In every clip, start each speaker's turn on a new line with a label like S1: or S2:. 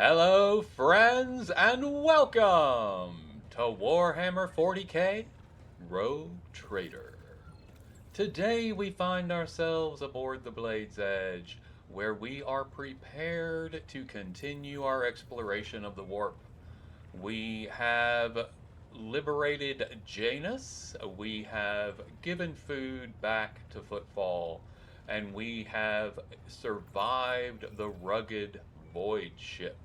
S1: Hello, friends, and welcome to Warhammer 40k Rogue Trader. Today we find ourselves aboard the Blade's Edge, where we are prepared to continue our exploration of the warp. We have liberated Janus, we have given food back to Footfall, and we have survived the rugged Void ship,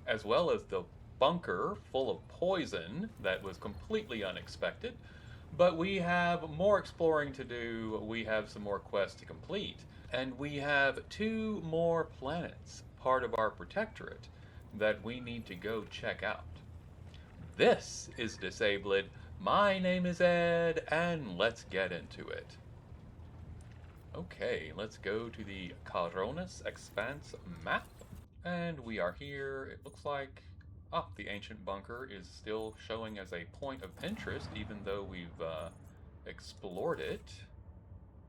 S1: as well as the bunker full of poison that was completely unexpected. But we have more exploring to do, we have some more quests to complete, and we have two more planets, part of our protectorate, that we need to go check out. This is Disabled. My name is Ed, and let's get into it. Okay, let's go to the Dargonus Expanse map. And we are here. It looks like the ancient bunker is still showing as a point of interest, even though we've explored it.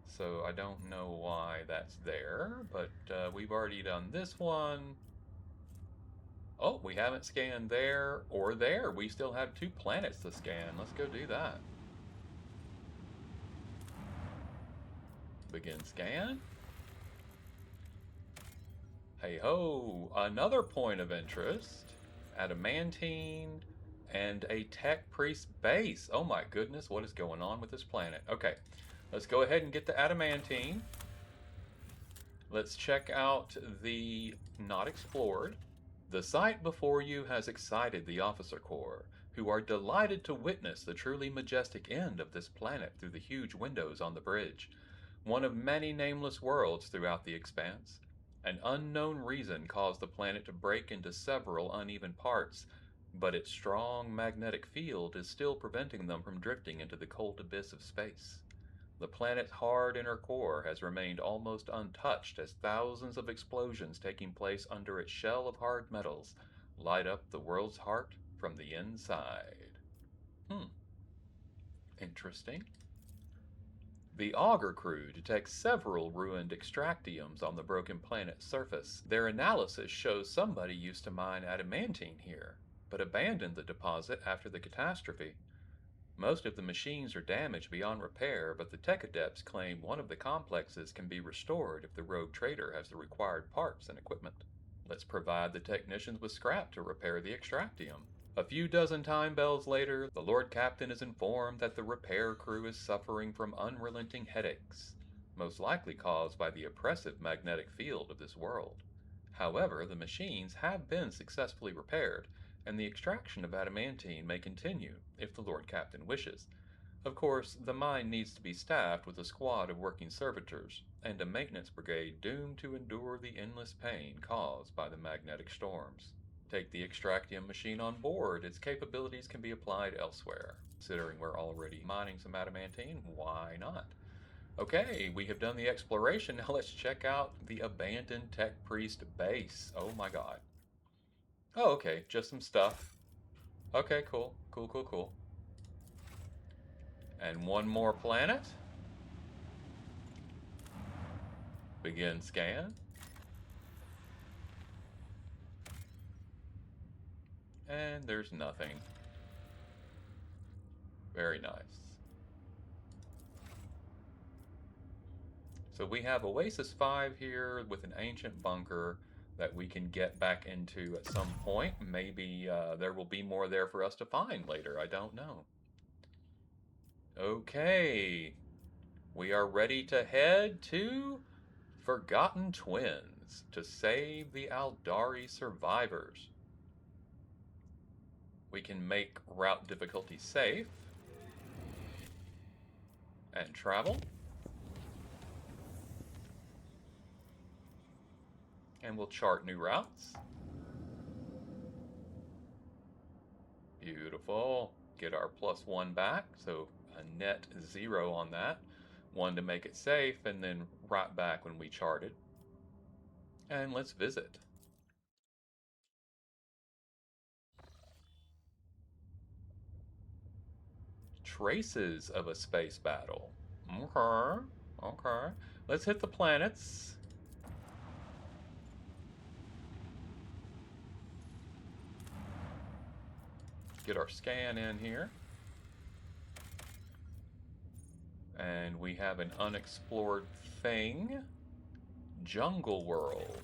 S1: So I don't know why that's there, but we've already done this one. Oh, we haven't scanned there or there. We still have two planets to scan. Let's go do that. Begin scan. Hey ho, another point of interest. Adamantine and a tech priest base. Oh my goodness, what is going on with this planet? Okay, let's go ahead and get the adamantine. Let's check out the not explored. The sight before you has excited the officer corps, who are delighted to witness the truly majestic end of this planet through the huge windows on the bridge, one of many nameless worlds throughout the expanse. An unknown reason caused the planet to break into several uneven parts, but its strong magnetic field is still preventing them from drifting into the cold abyss of space. The planet's hard inner core has remained almost untouched as thousands of explosions taking place under its shell of hard metals light up the world's heart from the inside. Interesting. The Augur crew detects several ruined extractiums on the broken planet's surface. Their analysis shows somebody used to mine adamantine here, but abandoned the deposit after the catastrophe. Most of the machines are damaged beyond repair, but the tech adepts claim one of the complexes can be restored if the rogue trader has the required parts and equipment. Let's provide the technicians with scrap to repair the extractium. A few dozen time bells later, the Lord Captain is informed that the repair crew is suffering from unrelenting headaches, most likely caused by the oppressive magnetic field of this world. However, the machines have been successfully repaired, and the extraction of adamantine may continue if the Lord Captain wishes. Of course, the mine needs to be staffed with a squad of working servitors, and a maintenance brigade doomed to endure the endless pain caused by the magnetic storms. Take the extractium machine on board. Its capabilities can be applied elsewhere. Considering we're already mining some adamantine, why not? Okay, we have done the exploration. Now let's check out the abandoned tech priest base. Oh my god. Oh, okay, just some stuff. Okay, cool. Cool, cool, cool. And one more planet. Begin scan. And there's nothing. Very nice. So we have Oasis 5 here with an ancient bunker that we can get back into at some point. Maybe there will be more there for us to find later. I don't know. Okay. We are ready to head to Forgotten Twins to save the Aldari survivors. We can make route difficulty safe and travel. And we'll chart new routes. Beautiful. Get our +1 back, so a net 0 on that. 1 to make it safe, and then right back when we charted. And let's visit. Traces of a space battle. Okay, okay. Let's hit the planets. get our scan in here. And we have an unexplored thing. Jungle World.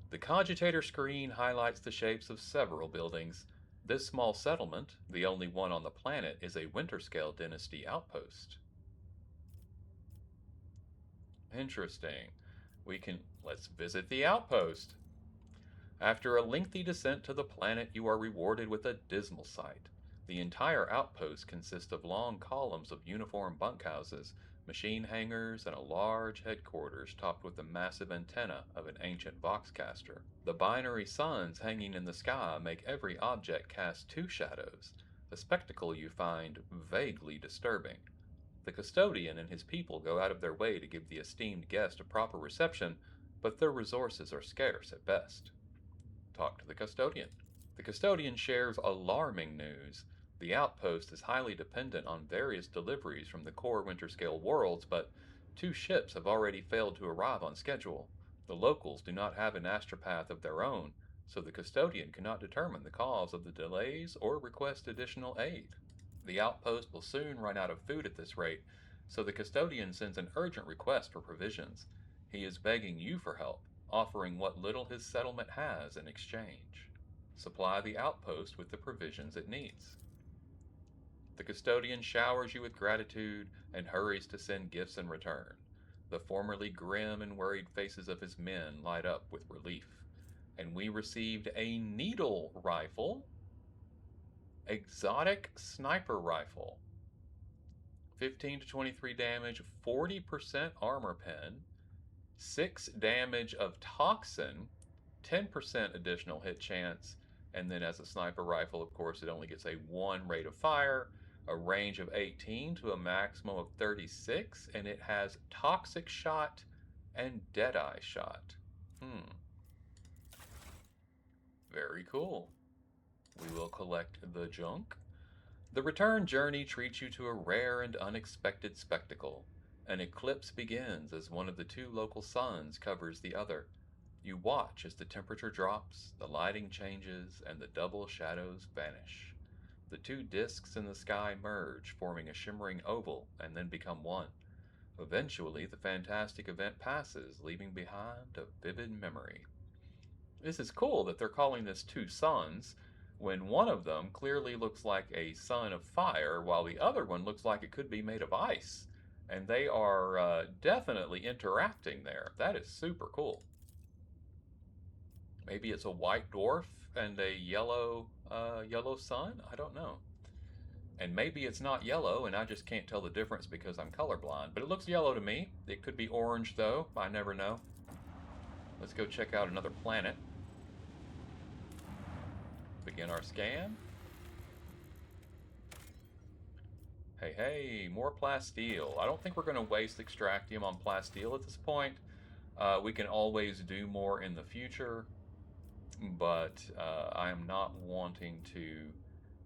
S1: The cogitator screen highlights the shapes of several buildings. This small settlement, the only one on the planet, is a Winterscale Dynasty outpost. Interesting. Let's visit the outpost. After a lengthy descent to the planet, you are rewarded with a dismal sight. The entire outpost consists of long columns of uniform bunkhouses, machine hangars, and a large headquarters topped with the massive antenna of an ancient voxcaster. The binary suns hanging in the sky make every object cast two shadows, a spectacle you find vaguely disturbing. The custodian and his people go out of their way to give the esteemed guest a proper reception, but their resources are scarce at best. Talk to the custodian. The custodian shares alarming news. The outpost is highly dependent on various deliveries from the core Winterscale worlds, but 2 ships have already failed to arrive on schedule. The locals do not have an astropath of their own, so the custodian cannot determine the cause of the delays or request additional aid. The outpost will soon run out of food at this rate, so the custodian sends an urgent request for provisions. He is begging you for help, offering what little his settlement has in exchange. Supply the outpost with the provisions it needs. The custodian showers you with gratitude and hurries to send gifts in return. The formerly grim and worried faces of his men light up with relief. And we received a needle rifle. Exotic sniper rifle. 15 to 23 damage, 40% armor pen, 6 damage of toxin, 10% additional hit chance, and then as a sniper rifle, of course, it only gets a 1 rate of fire, a range of 18 to a maximum of 36, and it has toxic shot and deadeye shot. Very cool. We will collect the junk. The return journey treats you to a rare and unexpected spectacle. An eclipse begins as one of the 2 local suns covers the other. You watch as the temperature drops, the lighting changes, and the double shadows vanish. The 2 disks in the sky merge, forming a shimmering oval, and then become one. Eventually, the fantastic event passes, leaving behind a vivid memory. This is cool that they're calling this 2 suns, when one of them clearly looks like a sun of fire, while the other one looks like it could be made of ice. And they are definitely interacting there. That is super cool. Maybe it's a white dwarf and a yellow sun? I don't know. And maybe it's not yellow and I just can't tell the difference because I'm colorblind. But it looks yellow to me. It could be orange though. I never know. Let's go check out another planet. Begin our scan. Hey, more plasteel. I don't think we're going to waste extractium on plasteel at this point. We can always do more in the future, but I am not wanting to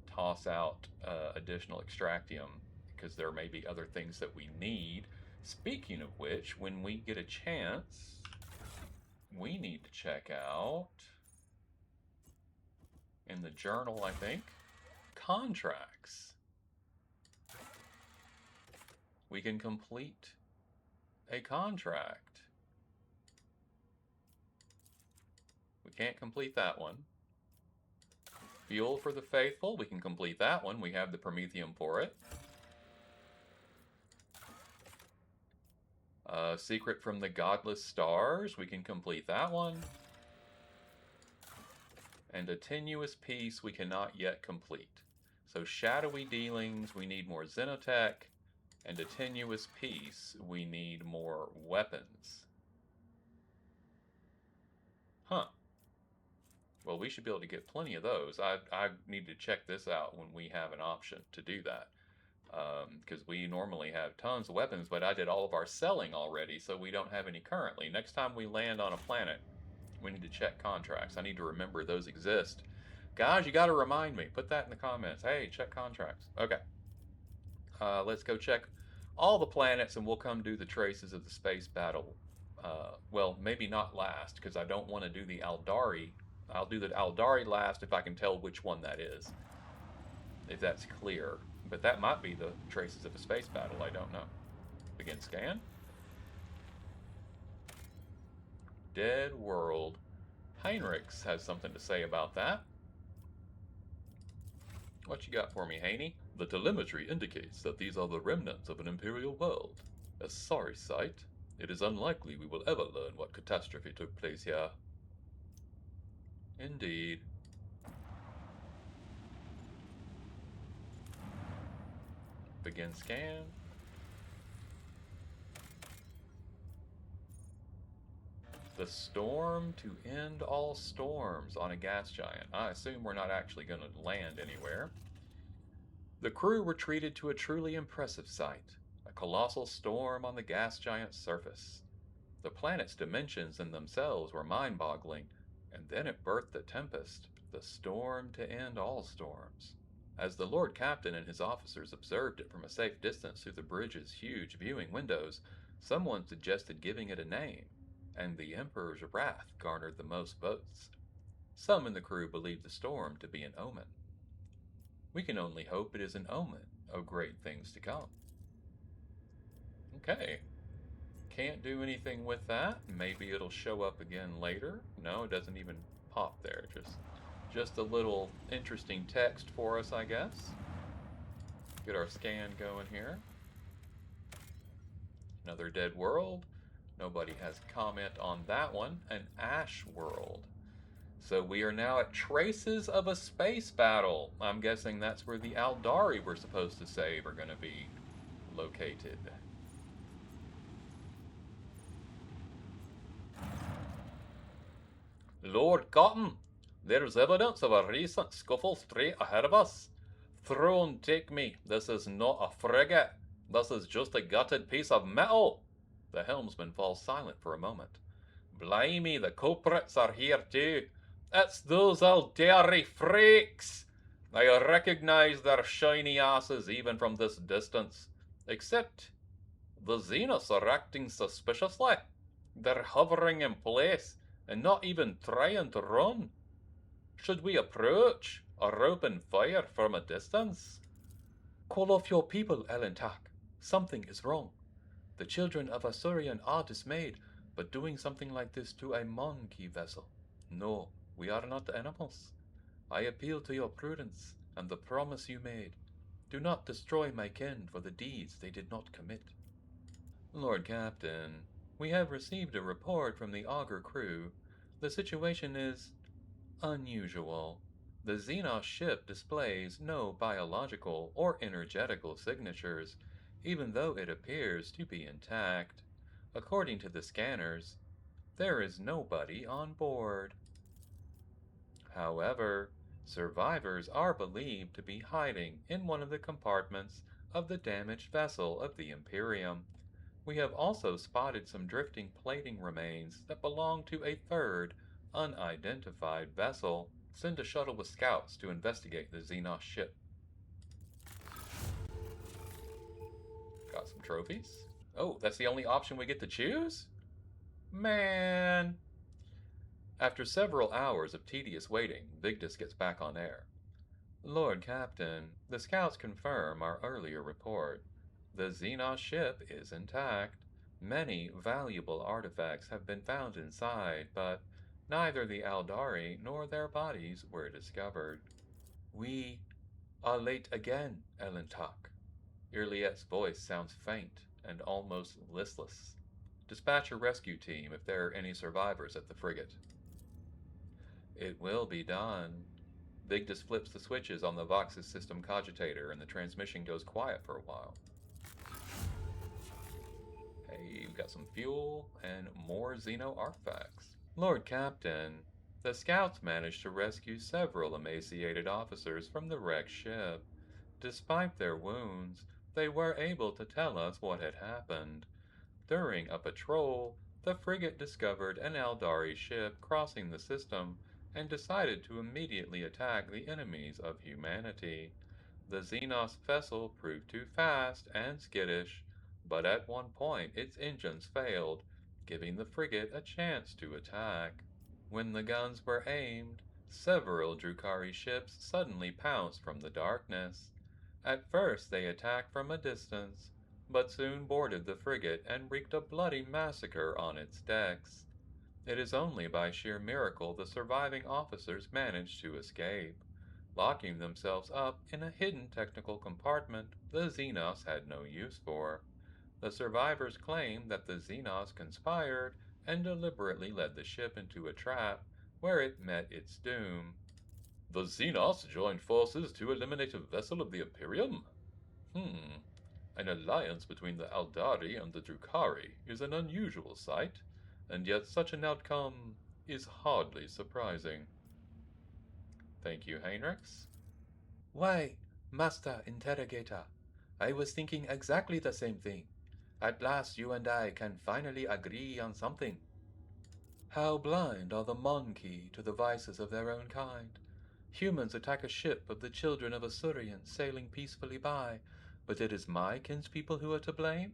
S1: toss out additional extractium because there may be other things that we need. Speaking of which, when we get a chance, we need to check out in the journal, I think, contracts. We can complete a contract. We can't complete that one. Fuel for the Faithful, we can complete that one. We have the Promethium for it. Secret from the Godless Stars, we can complete that one. And a Tenuous Peace we cannot yet complete. So Shadowy Dealings, we need more Xenotech. And a Tenuous Peace, we need more weapons. Huh. Well, we should be able to get plenty of those. I need to check this out when we have an option to do that. Because we normally have tons of weapons, but I did all of our selling already, so we don't have any currently. Next time we land on a planet, we need to check contracts. I need to remember those exist. Guys, you got to remind me. Put that in the comments. Hey, check contracts. Okay. Let's go check all the planets, and we'll come do the traces of the space battle. Well, maybe not last, because I don't want to do the Aldari. I'll do the Aldari last if I can tell which one that is. if that's clear. But that might be the traces of a space battle, I don't know. Begin scan. Dead world. Heinrichs has something to say about that. What you got for me, Haney? The telemetry indicates that these are the remnants of an imperial world. A sorry sight. It is unlikely we will ever learn what catastrophe took place here. Indeed. Begin scan. The storm to end all storms on a gas giant. I assume we're not actually going to land anywhere. The crew were treated to a truly impressive sight, a colossal storm on the gas giant's surface. The planet's dimensions in themselves were mind-boggling, and then it birthed the tempest, the storm to end all storms. As the Lord Captain and his officers observed it from a safe distance through the bridge's huge viewing windows, someone suggested giving it a name, and the Emperor's wrath garnered the most votes. Some in the crew believed the storm to be an omen. We can only hope it is an omen of great things to come. Okay. Can't do anything with that. Maybe it'll show up again later. No, it doesn't even pop there. Just a little interesting text for us, I guess. Get our scan going here. Another dead world. Nobody has comment on that one. An ash world. So we are now at traces of a space battle. I'm guessing that's where the Aldari we're supposed to save are going to be located. Lord Cotton, there's evidence of a recent scuffle straight ahead of us. Throne take me, this is not a frigate. This is just a gutted piece of metal. The helmsman falls silent for a moment. Blimey, the culprits are here too. It's those Aldari freaks. I recognize their shiny asses even from this distance. Except the Zeniths are acting suspiciously. They're hovering in place and not even trying to run. Should we approach or open fire from a distance? Call off your people, Elentak. Something is wrong. The children of Asurian are dismayed, but doing something like this to a monkey vessel. No, we are not animals. I appeal to your prudence and the promise you made. Do not destroy my kin for the deeds they did not commit. Lord Captain, we have received a report from the Augur crew. The situation is unusual. The Xenos ship displays no biological or energetical signatures, even though it appears to be intact. According to the scanners, there is nobody on board. However, survivors are believed to be hiding in one of the compartments of the damaged vessel of the Imperium. We have also spotted some drifting plating remains that belong to a third, unidentified vessel. Send a shuttle with scouts to investigate the Xenos ship. Got some trophies. Oh, that's the only option we get to choose? Man. After several hours of tedious waiting, Vigdis gets back on air. Lord Captain, the scouts confirm our earlier report. The Xenos ship is intact. Many valuable artifacts have been found inside, but neither the Aldari nor their bodies were discovered. We are late again, Elentak. Irliet's voice sounds faint and almost listless. Dispatch a rescue team if there are any survivors at the frigate. It will be done. Vigdis flips the switches on the Vox's system cogitator and the transmission goes quiet for a while. Hey, we've got some fuel and more Xeno artifacts. Lord Captain, the scouts managed to rescue several emaciated officers from the wrecked ship. Despite their wounds, they were able to tell us what had happened. During a patrol, the frigate discovered an Aldari ship crossing the system and decided to immediately attack the enemies of humanity. The Xenos vessel proved too fast and skittish, but at one point its engines failed, giving the frigate a chance to attack. When the guns were aimed, Several Drukhari ships suddenly pounced from the darkness. At first they attacked from a distance, but soon boarded the frigate and wreaked a bloody massacre on its decks. It is only by sheer miracle the surviving officers managed to escape, locking themselves up in a hidden technical compartment the Xenos had no use for. The survivors claim that the Xenos conspired and deliberately led the ship into a trap where it met its doom. The Xenos joined forces to eliminate a vessel of the Imperium? An alliance between the Aldari and the Drukhari is an unusual sight, and yet such an outcome is hardly surprising. Thank you, Heinrichs. Why, Master Interrogator, I was thinking exactly the same thing. At last you and I can finally agree on something. How blind are the Monki to the vices of their own kind. Humans attack a ship of the children of Assyrians sailing peacefully by, but it is my kinspeople who are to blame?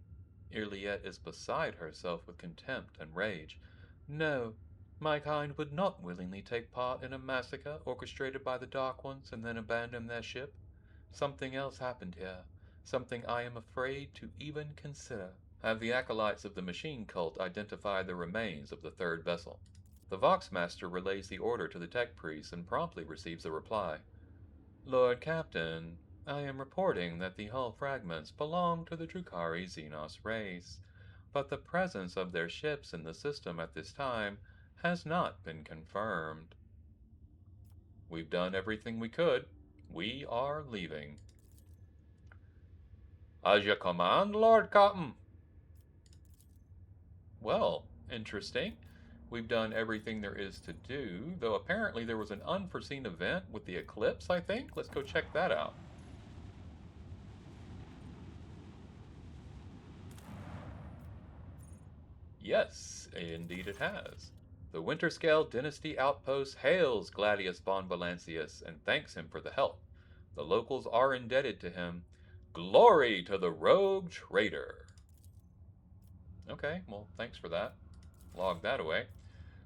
S1: Iliette is beside herself with contempt and rage. No, my kind would not willingly take part in a massacre orchestrated by the Dark Ones and then abandon their ship. Something else happened here, something I am afraid to even consider. Have the acolytes of the machine cult identified the remains of the third vessel? The Voxmaster relays the order to the tech priest and promptly receives a reply. Lord Captain, I am reporting that the hull fragments belong to the Drukhari Xenos race, but the presence of their ships in the system at this time has not been confirmed. We've done everything we could. We are leaving. As you command, Lord Captain. Well, interesting. We've done everything there is to do, though apparently there was an unforeseen event with the eclipse, I think. Let's go check that out. Yes, indeed it has. The Winterscale Dynasty outpost hails Gladius von Valancius and thanks him for the help. The locals are indebted to him. Glory to the rogue trader. Okay, well, thanks for that. Log that away.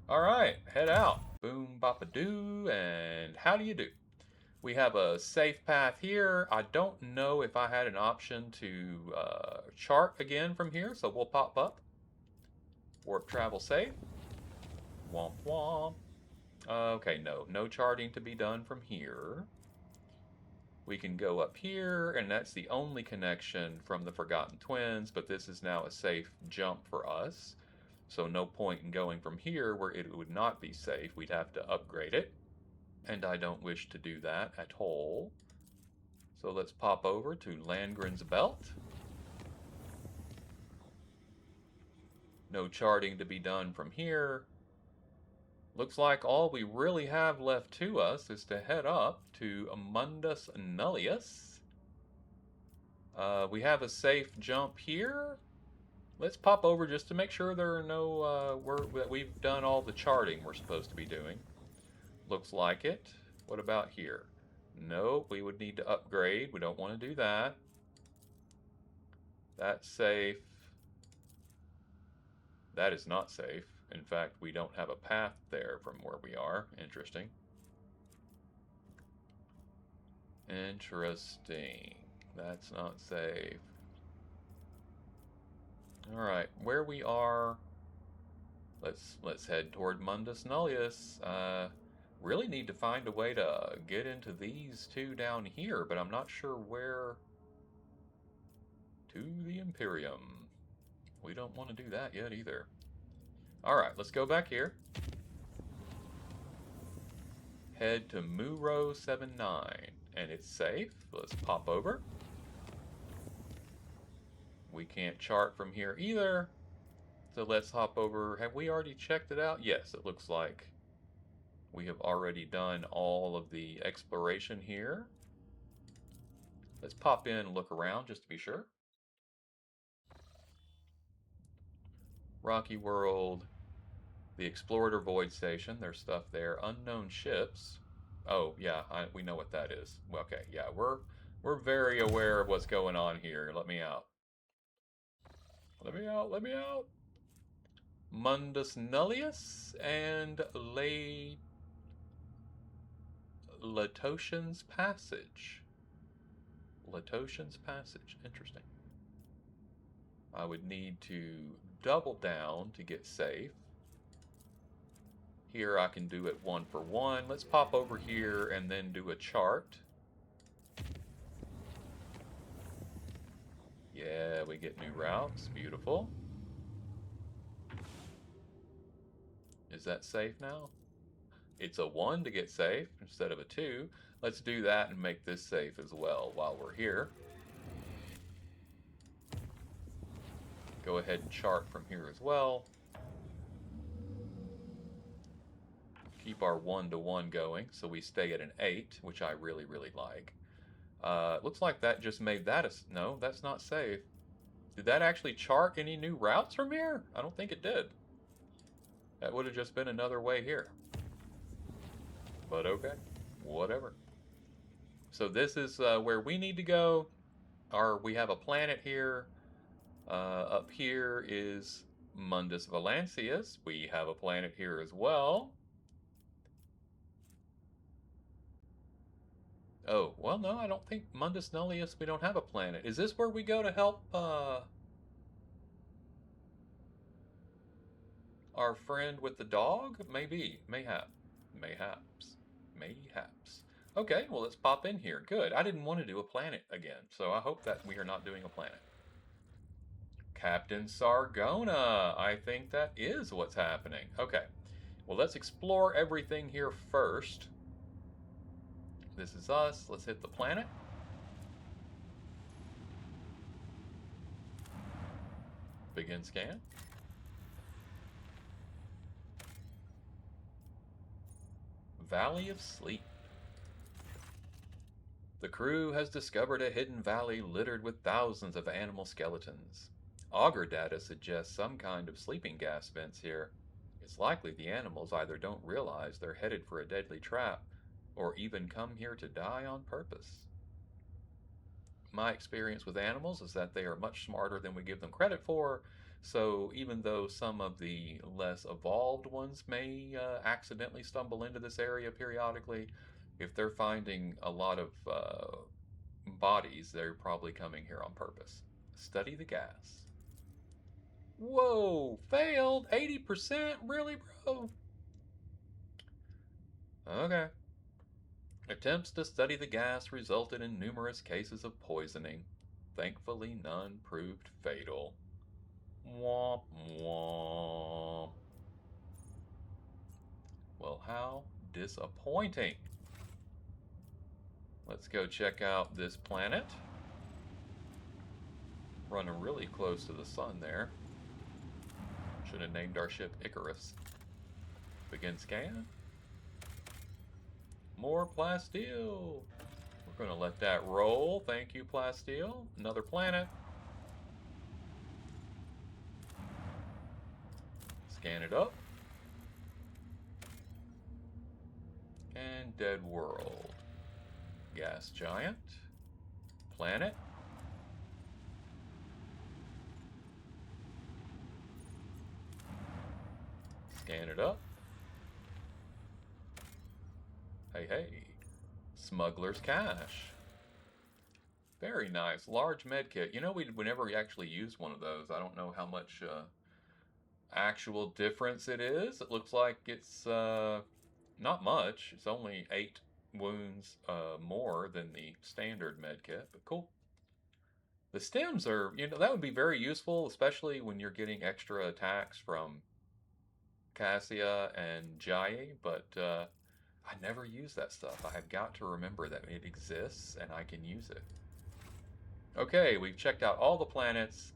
S1: All right, head out. Boom, bop doo, and how do you do? We have a safe path here. I don't know if I had an option to chart again from here, so we'll pop up. Warp travel safe. Womp womp. Okay, no charting to be done from here. We can go up here, and that's the only connection from the Forgotten Twins, but this is now a safe jump for us. So no point in going from here where it would not be safe. We'd have to upgrade it. And I don't wish to do that at all. So let's pop over to Landgren's Belt. No charting to be done from here. Looks like all we really have left to us is to head up to Mundus Nullius. We have a safe jump here. Let's pop over just to make sure there are no that we've done all the charting we're supposed to be doing. Looks like it. What about here? Nope, we would need to upgrade. We don't want to do that. That's safe. That is not safe. In fact, we don't have a path there from where we are. Interesting. Interesting. That's not safe. Alright, where we are, let's head toward Mundus Nullius. Really need to find a way to get into these two down here, but I'm not sure where to the Imperium. We don't want to do that yet either. Alright, let's go back here. Head to Muro 79, and it's safe. Let's pop over. We can't chart from here either. So let's hop over. Have we already checked it out? Yes, it looks like we have already done all of the exploration here. Let's pop in and look around just to be sure. Rocky World, the Explorer Void Station, there's stuff there. Unknown ships. Oh, yeah, we know what that is. Okay, yeah, we're very aware of what's going on here. Let me out. Let me out, let me out. Mundus Nullius and Latoshan's Passage. Latoshan's Passage. Interesting. I would need to double down to get safe. Here I can do it 1 for 1. Let's pop over here and then do a chart. Yeah, we get new routes. Beautiful. Is that safe now? It's a 1 to get safe instead of a 2. Let's do that and make this safe as well while we're here. Go ahead and chart from here as well. Keep our 1 to 1 going so we stay at an 8, which I really, really like. Looks like that just made that a... No, that's not safe. Did that actually chart any new routes from here? I don't think it did. That would have just been another way here. But okay, whatever. So this is where we need to go. We have a planet here. Up here is Mundus Valancius. We have a planet here as well. Oh, well, no, I don't think Mundus Nullius, we don't have a planet. Is this where we go to help our friend with the dog? Maybe. Mayhaps. Okay, well, let's pop in here. Good. I didn't want to do a planet again, so I hope that we are not doing a planet. Captain Sargona. I think that is what's happening. Okay. Well, let's explore everything here first. This is us. Let's hit the planet. Begin scan. Valley of Sleep. The crew has discovered a hidden valley littered with thousands of animal skeletons. Auger data suggests some kind of sleeping gas vents here. It's likely the animals either don't realize they're headed for a deadly trap, or even come here to die on purpose. My experience with animals is that they are much smarter than we give them credit for, so even though some of the less evolved ones may accidentally stumble into this area periodically, if they're finding a lot of bodies, they're probably coming here on purpose. Study the gas. Whoa, failed 80%? Really, bro? Okay. Attempts to study the gas resulted in numerous cases of poisoning. Thankfully, none proved fatal. Womp womp. Well, how disappointing. Let's go check out this planet. Running really close to the sun there. Should have named our ship Icarus. Begin scan. More plasteel. We're going to let that roll. Thank you, plasteel. Another planet. Scan it up. And dead world. Gas giant. Planet. Scan it up. Hey, hey. Smuggler's Cache. Very nice. Large med kit. You know, we never actually used one of those. I don't know how much actual difference it is. It looks like it's not much. It's only 8 wounds more than the standard med kit, but cool. The stems are, you know, that would be very useful, especially when you're getting extra attacks from Cassia and Jai, but I never use that stuff. I have got to remember that it exists and I can use it. Okay, we've checked out all the planets.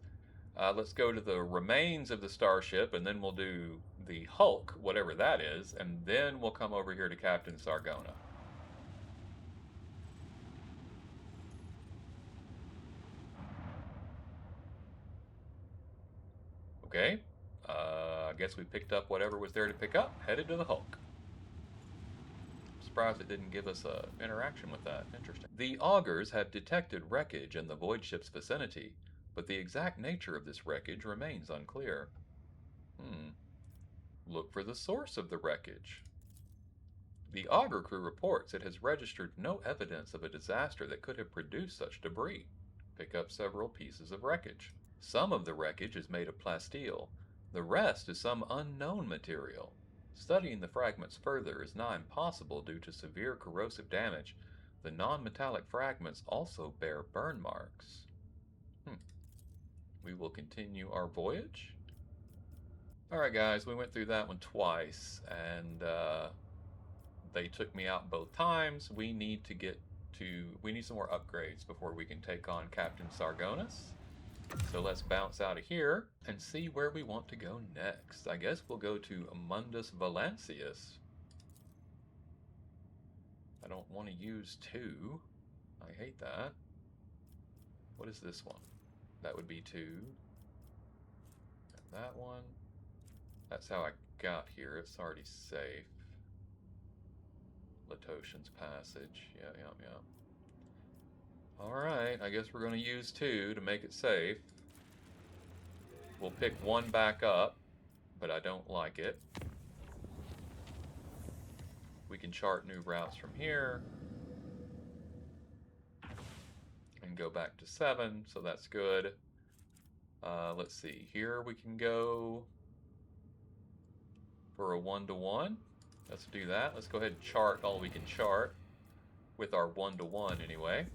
S1: Let's go to the remains of the starship, and then we'll do the Hulk, whatever that is, and then we'll come over here to Captain Sargona. Okay, I guess we picked up whatever was there to pick up, headed to the Hulk. Surprised it didn't give us an interaction with that. Interesting. The augurs have detected wreckage in the void ship's vicinity, but the exact nature of this wreckage remains unclear. Look for the source of the wreckage. The Auger crew reports it has registered no evidence of a disaster that could have produced such debris. Pick up several pieces of wreckage. Some of the wreckage is made of plasteel. The rest is some unknown material. Studying the fragments further is nigh impossible due to severe corrosive damage. The non-metallic fragments also bear burn marks. We will continue our voyage. Alright guys, we went through that one twice, and they took me out both times. We need some more upgrades before we can take on Captain Dargonus. So let's bounce out of here and see where we want to go next. I guess we'll go to Mundus Valancius. I don't want to use 2. I hate that. What is this one? That would be 2. And that one. That's how I got here. It's already safe. Latoshan's Passage. Yeah. Alright, I guess we're going to use 2 to make it safe. We'll pick 1 back up, but I don't like it. We can chart new routes from here. And go back to 7, so that's good. Let's see, here we can go for a 1-to-1. Let's do that. Let's go ahead and chart all we can chart with our 1-to-1 anyway.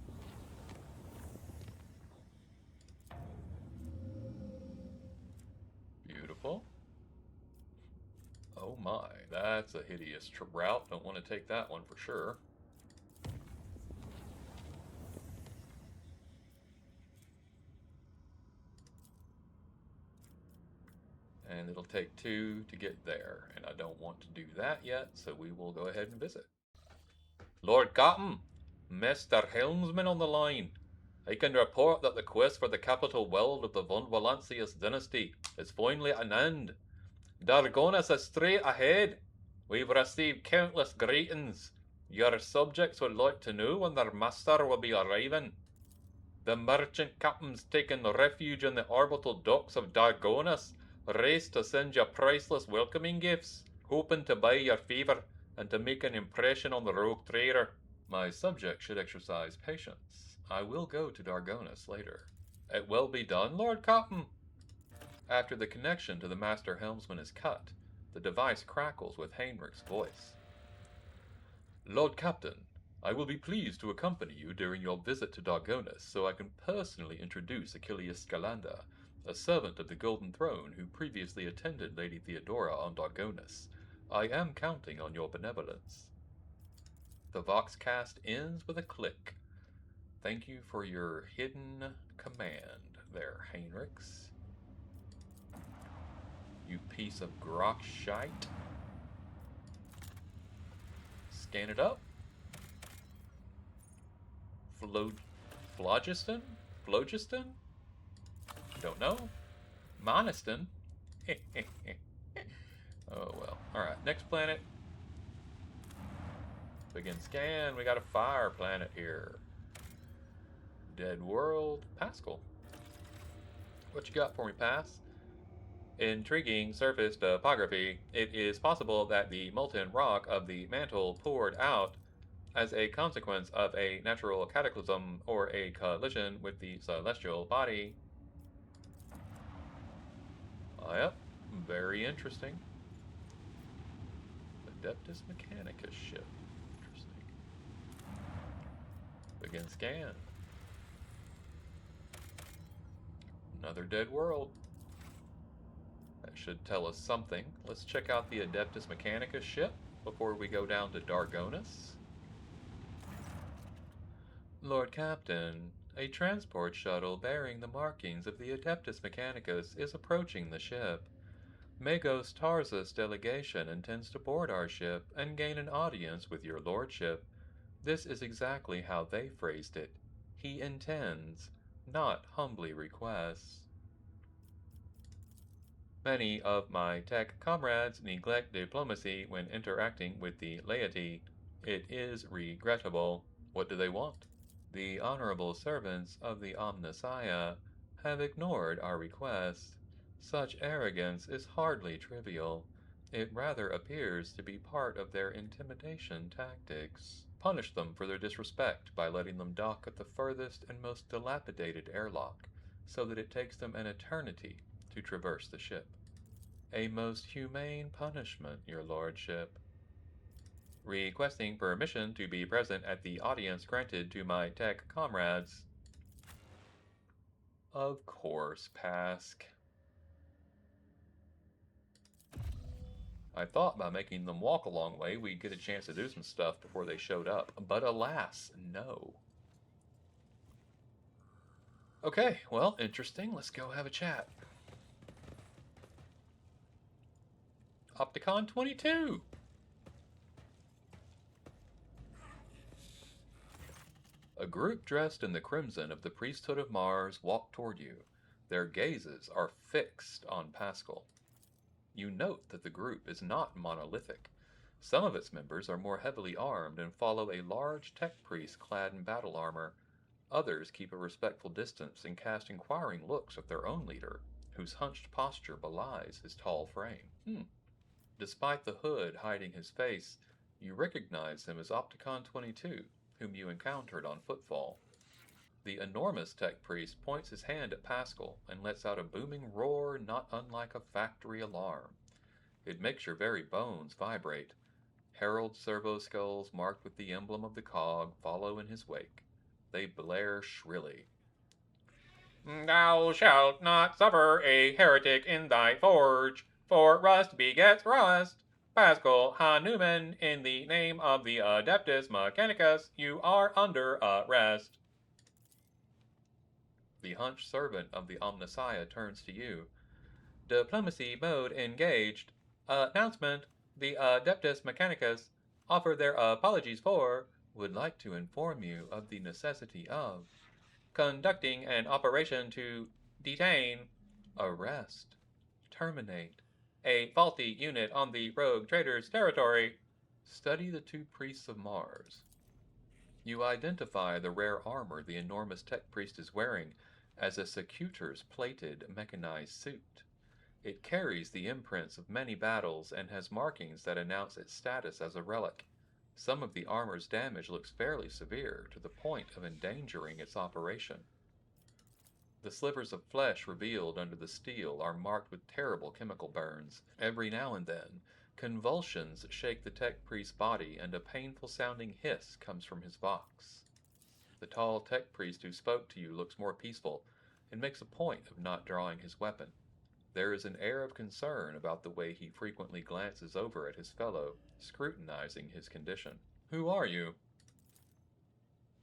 S1: Beautiful. Oh my, that's a hideous route. Don't want to take that one for sure. And it'll take 2 to get there, and I don't want to do that yet, so we will go ahead and visit. Lord Captain, Mr. Helmsman on the line. I can report that the quest for the capital world of the von Valancius dynasty is finally at an end. Dargonus is straight ahead. We've received countless greetings. Your subjects would like to know when their master will be arriving. The merchant captains taking refuge in the orbital docks of Dargonus race to send you priceless welcoming gifts, hoping to buy your favor and to make an impression on the rogue trader. My subject should exercise patience. I will go to Dargonus later. It will be done, Lord Captain. After the connection to the master helmsman is cut, the device crackles with Heinrich's voice. Lord Captain, I will be pleased to accompany you during your visit to Dargonus so I can personally introduce Achilles Scalanda, a servant of the Golden Throne who previously attended Lady Theodora on Dargonus. I am counting on your benevolence. The Voxcast ends with a click. Thank you for your hidden command there, Heinrichs. You piece of grok shite. Scan it up. Phlogiston? Phlogiston? Don't know. Moniston? Oh well. Alright, next planet. Begin scan. We got a fire planet here. Dead world. Pasqal. What you got for me, Pass? Intriguing surface topography. It is possible that the molten rock of the mantle poured out as a consequence of a natural cataclysm or a collision with the celestial body. Oh, yep, very interesting. Adeptus Mechanicus ship. Interesting. Begin scan. Another dead world. That should tell us something. Let's check out the Adeptus Mechanicus ship before we go down to Dargonus. Lord Captain, a transport shuttle bearing the markings of the Adeptus Mechanicus is approaching the ship. Magos Tarza's delegation intends to board our ship and gain an audience with your lordship. This is exactly how they phrased it. He intends, not humbly requests. Many of my tech comrades neglect diplomacy when interacting with the laity. It is regrettable. What do they want? The honorable servants of the Omnissiah have ignored our request. Such arrogance is hardly trivial. It rather appears to be part of their intimidation tactics. Punish them for their disrespect by letting them dock at the furthest and most dilapidated airlock, so that it takes them an eternity to traverse the ship. A most humane punishment, your lordship. Requesting permission to be present at the audience granted to my tech comrades. Of course, Pasq. I thought by making them walk a long way we'd get a chance to do some stuff before they showed up, but alas, no. Okay, well, interesting. Let's go have a chat. Opticon 22! A group dressed in the crimson of the priesthood of Mars walk toward you. Their gazes are fixed on Pasqal. You note that the group is not monolithic. Some of its members are more heavily armed and follow a large tech priest clad in battle armor. Others keep a respectful distance and cast inquiring looks at their own leader, whose hunched posture belies his tall frame. Despite the hood hiding his face, you recognize him as Opticon 22, whom you encountered on Footfall. The enormous tech priest points his hand at Pasqal and lets out a booming roar not unlike a factory alarm. It makes your very bones vibrate. Herald servo skulls marked with the emblem of the cog follow in his wake. They blare shrilly. Thou shalt not suffer a heretic in thy forge, for rust begets rust. Pasqal Hanuman, in the name of the Adeptus Mechanicus, you are under arrest. The hunched servant of the Omnissiah turns to you. Diplomacy mode engaged. Announcement: the Adeptus Mechanicus offer their apologies for, would like to inform you of the necessity of conducting an operation to detain, arrest, terminate a faulty unit on the rogue trader's territory. Study the two priests of Mars. You identify the rare armor the enormous tech priest is wearing as a Secutor's plated mechanized suit. It carries the imprints of many battles and has markings that announce its status as a relic. Some of the armor's damage looks fairly severe, to the point of endangering its operation. The slivers of flesh revealed under the steel are marked with terrible chemical burns. Every now and then, convulsions shake the tech priest's body and a painful-sounding hiss comes from his vox. The tall tech priest who spoke to you looks more peaceful and makes a point of not drawing his weapon. There is an air of concern about the way he frequently glances over at his fellow, scrutinizing his condition. Who are you?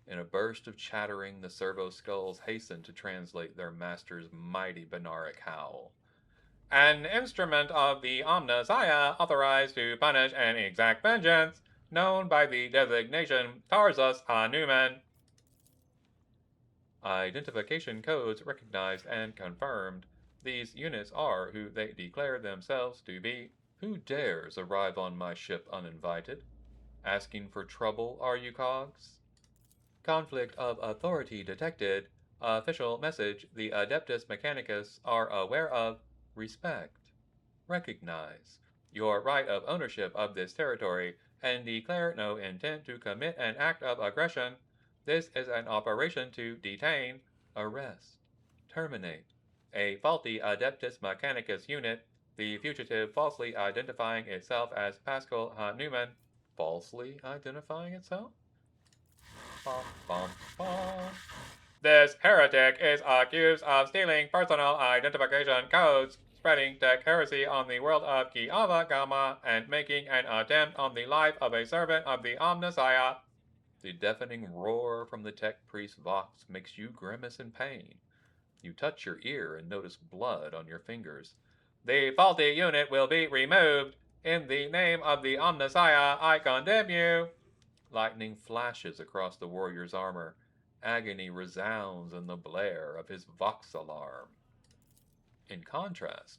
S1: In a burst of chattering, the servo skulls hasten to translate their master's mighty Benaric howl. An instrument of the Omnissiah authorized to punish and exact vengeance, known by the designation Tarsus Hanuman. Identification codes recognized and confirmed. These units are who they declare themselves to be. Who dares arrive on my ship uninvited? Asking for trouble, are you, cogs? Conflict of authority detected. Official message: the Adeptus Mechanicus are aware of, respect, recognize your right of ownership of this territory, and declare no intent to commit an act of aggression. This is an operation to detain, arrest, terminate a faulty Adeptus Mechanicus unit, the fugitive falsely identifying itself as Pasqal Hanuman. Falsely identifying itself? Bum, bum, bum. This heretic is accused of stealing personal identification codes, spreading tech heresy on the world of Kiava Gamma, and making an attempt on the life of a servant of the Omnissiah. The deafening roar from the tech priest's vox makes you grimace in pain. You touch your ear and notice blood on your fingers. The faulty unit will be removed. In the name of the Omnissiah, I condemn you. Lightning flashes across the warrior's armor. Agony resounds in the blare of his vox alarm. In contrast,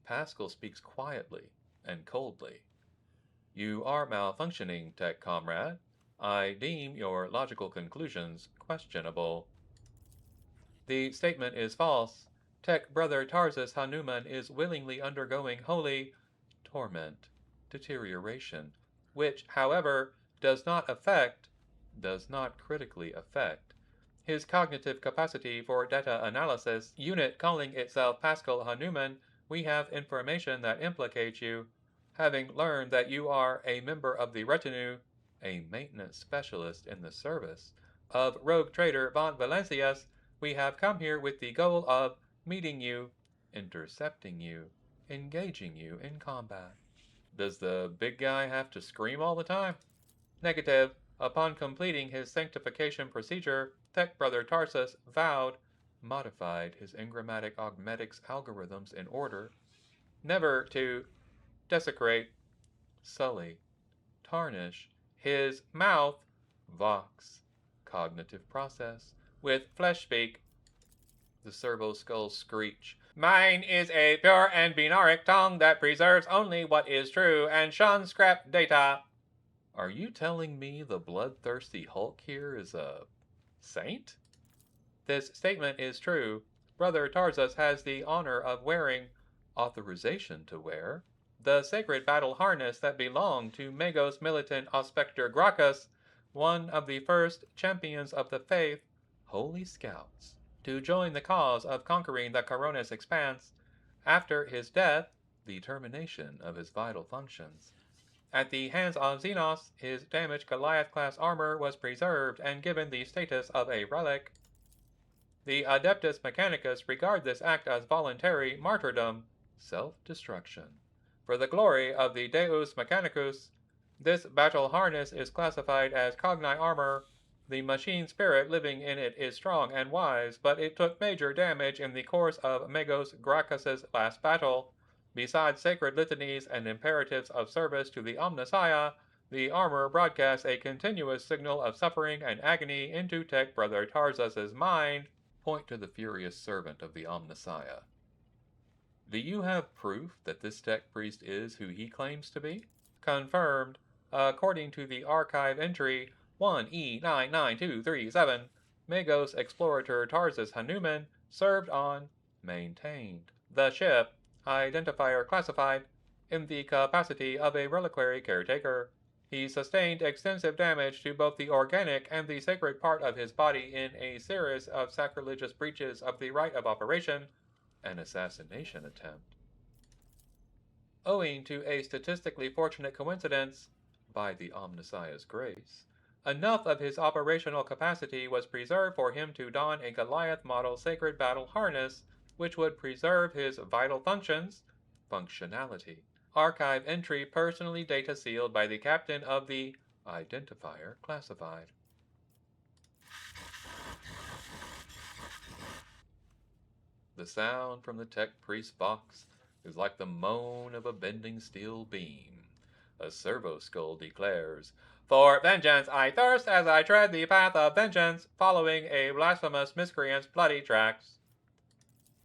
S1: Pasqal speaks quietly and coldly. You are malfunctioning, tech comrade. I deem your logical conclusions questionable. The statement is false. Tech brother Tarsus Hanuman is willingly undergoing holy torment. deterioration, which, however, does not critically affect his cognitive capacity for data analysis. Unit calling itself Pasqal Hanuman, we have information that implicates you. Having learned that you are a member of the retinue, a maintenance specialist in the service of rogue trader von Valencius, we have come here with the goal of meeting you, intercepting you, engaging you in combat. Does the big guy have to scream all the time? Negative. Upon completing his sanctification procedure, Tech Brother Tarsus modified his engrammatic augmetics algorithms in order never to desecrate, sully, tarnish his mouth, vox, cognitive process, with flesh speak. The servo skulls screech. Mine is a pure and binaric tongue that preserves only what is true and shuns scrap data. Are you telling me the bloodthirsty Hulk here is a saint? This statement is true. Brother Tarsus has the honor of wearing, authorization to wear, the sacred battle harness that belonged to Magos militant Auspector Gracchus, one of the first champions of the faith, holy scouts, to join the cause of conquering the Coronis expanse. After his death, the termination of his vital functions. At the hands of Xenos, his damaged Goliath-class armor was preserved and given the status of a relic. The Adeptus Mechanicus regard this act as voluntary martyrdom, self-destruction. For the glory of the Deus Mechanicus, this battle harness is classified as cogni armor. The machine spirit living in it is strong and wise, but it took major damage in the course of Magos Gracchus's last battle. Besides sacred litanies and imperatives of service to the Omnissiah, the armor broadcasts a continuous signal of suffering and agony into Tech Brother Tarsus's mind. Point to the furious servant of the Omnissiah. Do you have proof that this tech priest is who he claims to be? Confirmed. According to the archive entry 1E99237, Magos Explorator Tarsus Hanuman served on, maintained, the ship, identifier classified, in the capacity of a reliquary caretaker. He sustained extensive damage to both the organic and the sacred part of his body in a series of sacrilegious breaches of the right of operation, an assassination attempt. Owing to a statistically fortunate coincidence, by the Omnissiah's grace, enough of his operational capacity was preserved for him to don a Goliath model sacred battle harness, which would preserve his vital functionality. Archive entry personally data sealed by the captain of the identifier classified. The sound from the tech priest box is like the moan of a bending steel beam. A servo skull declares, For vengeance I thirst as I tread the path of vengeance, following a blasphemous miscreant's bloody tracks.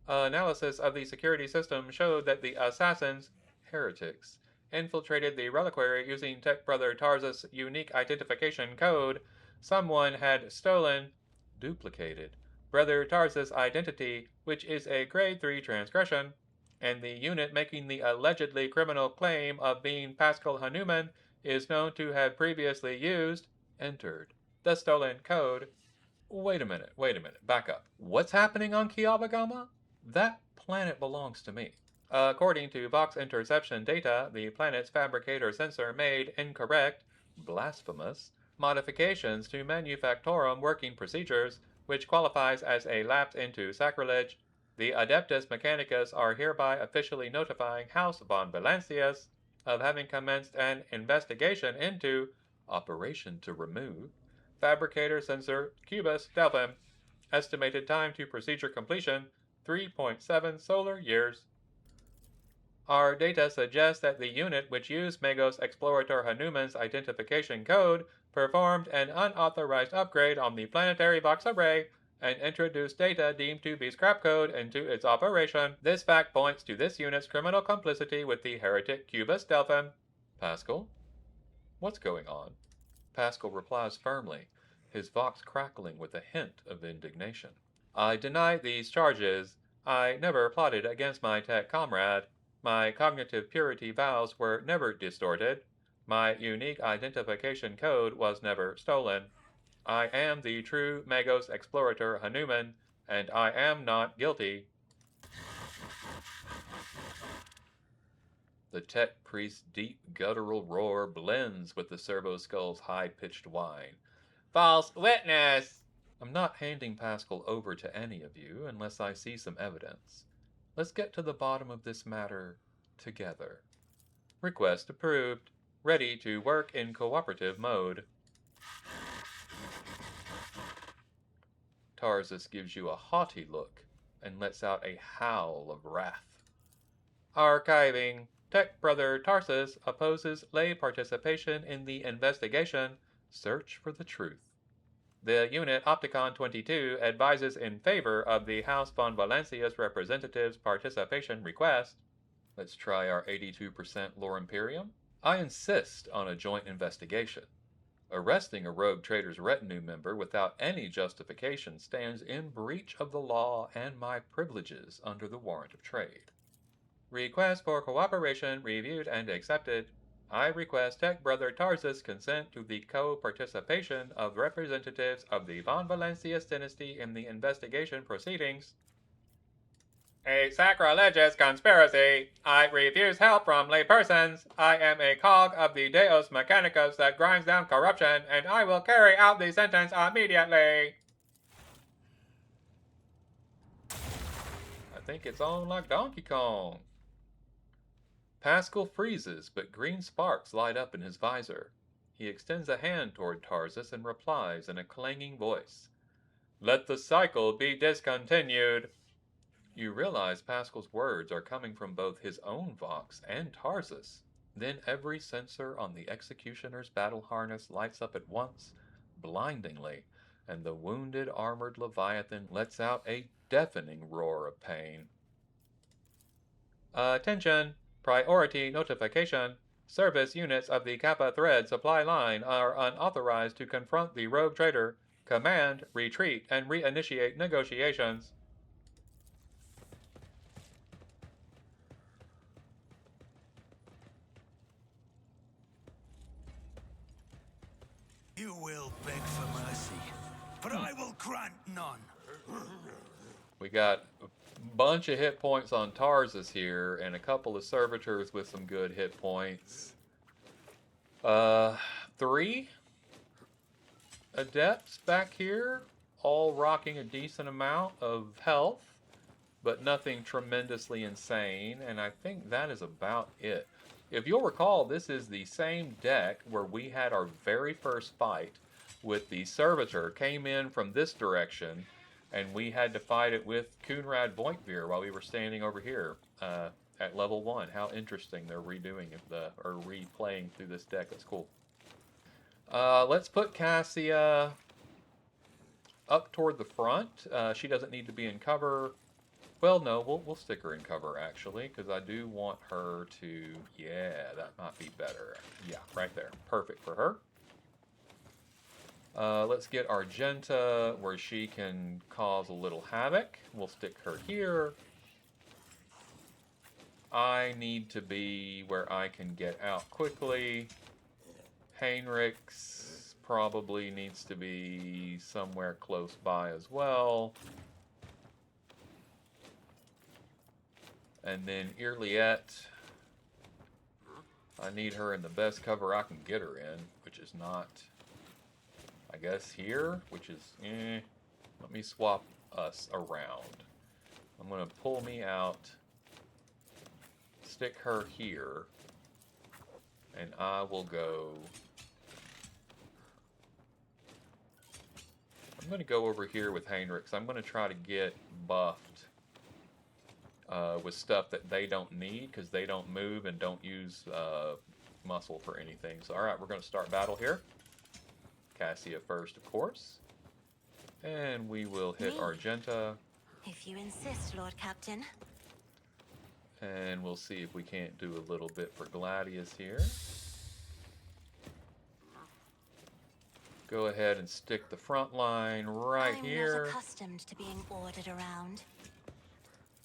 S1: Analysis of the security system showed that the assassins, heretics, infiltrated the reliquary using Tech Brother Tarsus' unique identification code. Someone had stolen, duplicated, Brother Tarsus' identity, which is a grade 3 transgression, and the unit making the allegedly criminal claim of being Pasqal Hanuman is known to have previously entered, the stolen code. Wait a minute, back up. What's happening on Kiabagama? That planet belongs to me. According to Vox interception data, the planet's fabricator sensor made incorrect, blasphemous, modifications to Manufactorum working procedures, which qualifies as a lapse into sacrilege. The Adeptus Mechanicus are hereby officially notifying House von Valencius of having commenced an investigation into Operation to Remove Fabricator Sensor Cubus Delphim. Estimated time to procedure completion 3.7 solar years. Our data suggests that the unit which used Magos Explorator Hanuman's identification code performed an unauthorized upgrade on the planetary Vox array and introduced data deemed to be scrap code into its operation. This fact points to this unit's criminal complicity with the heretic Cubus Delphim. Pasqal? What's going on? Pasqal replies firmly, his Vox crackling with a hint of indignation. I deny these charges. I never plotted against my tech comrade. My cognitive purity vows were never distorted. My unique identification code was never stolen. I am the true Magos explorator Hanuman, and I am not guilty. The tech priest's deep guttural roar blends with the servo skull's high-pitched whine. False witness! I'm not handing Pasqal over to any of you unless I see some evidence. Let's get to the bottom of this matter together. Request approved. Ready to work in cooperative mode. Tarsus gives you a haughty look and lets out a howl of wrath. Archiving. Tech Brother Tarsus opposes lay participation in the investigation. Search for the truth. The unit Opticon 22 advises in favor of the House von Valencia's representative's participation request. Let's try our 82% Lore Imperium. I insist on a joint investigation. Arresting a rogue trader's retinue member without any justification stands in breach of the law and my privileges under the warrant of trade. Request for cooperation reviewed and accepted. I request Tech Brother Tarsus consent to the co-participation of representatives of the Von Valencius dynasty in the investigation proceedings. A sacrilegious conspiracy. I refuse help from laypersons. I am a cog of the Deus Mechanicus that grinds down corruption, and I will carry out the sentence immediately. I think it's on like Donkey Kong. Pasqal freezes, but green sparks light up in his visor. He extends a hand toward Tarsus and replies in a clanging voice. Let the cycle be discontinued. You realize Pascal's words are coming from both his own Vox and Tarsus. Then every sensor on the executioner's battle harness lights up at once, blindingly, and the wounded armored Leviathan lets out a deafening roar of pain. Attention! Priority notification. Service units of the Kappa Thread supply line are unauthorized to confront the rogue trader. Command, retreat, and reinitiate negotiations.
S2: You will beg for mercy, but I will grant none.
S1: We got a bunch of hit points on Tarsus here, and a couple of servitors with some good hit points. 3 adepts back here, all rocking a decent amount of health, but nothing tremendously insane, and I think that is about it. If you'll recall, this is the same deck where we had our very first fight with the servitor, came in from this direction, and we had to fight it with Coonrad Voigtveer while we were standing over here at level 1. How interesting they're redoing it, or replaying through this deck. That's cool. Let's put Cassia up toward the front. She doesn't need to be in cover. Well, no, we'll stick her in cover, actually, because I do want her to... Yeah, that might be better. Yeah, right there. Perfect for her. Let's get Argenta where she can cause a little havoc. We'll stick her here. I need to be where I can get out quickly. Heinrichs probably needs to be somewhere close by as well. And then Irliette, I need her in the best cover I can get her in, which is not, I guess, here, which is, Let me swap us around. I'm going to pull me out, stick her here, and I will go... I'm going to go over here with Heinrichs. I'm going to try to get buffed with stuff that they don't need, because they don't move and don't use muscle for anything. So, alright, we're going to start battle here. Cassia first, of course. And we will hit Argenta.
S3: If you insist, Lord Captain.
S1: And we'll see if we can't do a little bit for Gladius here. Go ahead and stick the front line right here.
S3: I'm not accustomed to being ordered around.